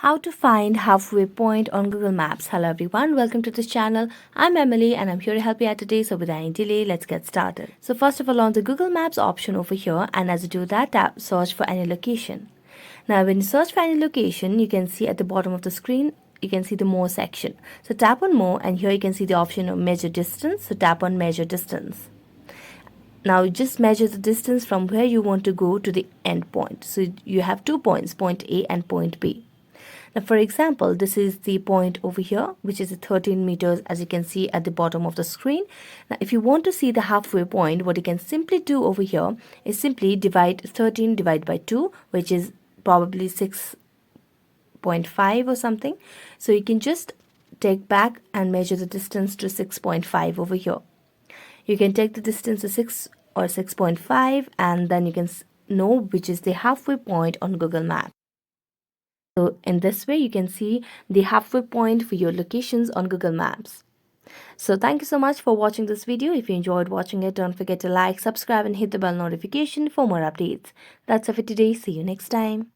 How to find halfway point on Google Maps. Hello everyone, welcome to this channel. I'm Emily and I'm here to help you out today. So without any delay, let's get started. So first of all, on the Google Maps option over here, and as you do that, tap search for any location. Now when you search for any location, you can see at the bottom of the screen, you can see the more section. So tap on more, and here you can see the option of measure distance. So tap on measure distance. Now just measure the distance from where you want to go to the end point. So you have 2 points, point A and point B. Now, for example, this is the point over here, which is 13 meters, as you can see at the bottom of the screen. Now, if you want to see the halfway point, what you can simply do over here is simply divide 13 divided by 2, which is probably 6.5 or something. So you can just take back and measure the distance to 6.5 over here. You can take the distance to 6 or 6.5, and then you can know which is the halfway point on Google Maps. So in this way, you can see the halfway point for your locations on Google Maps. So thank you so much for watching this video. If you enjoyed watching it, don't forget to like, subscribe and hit the bell notification for more updates. That's it for today. See you next time.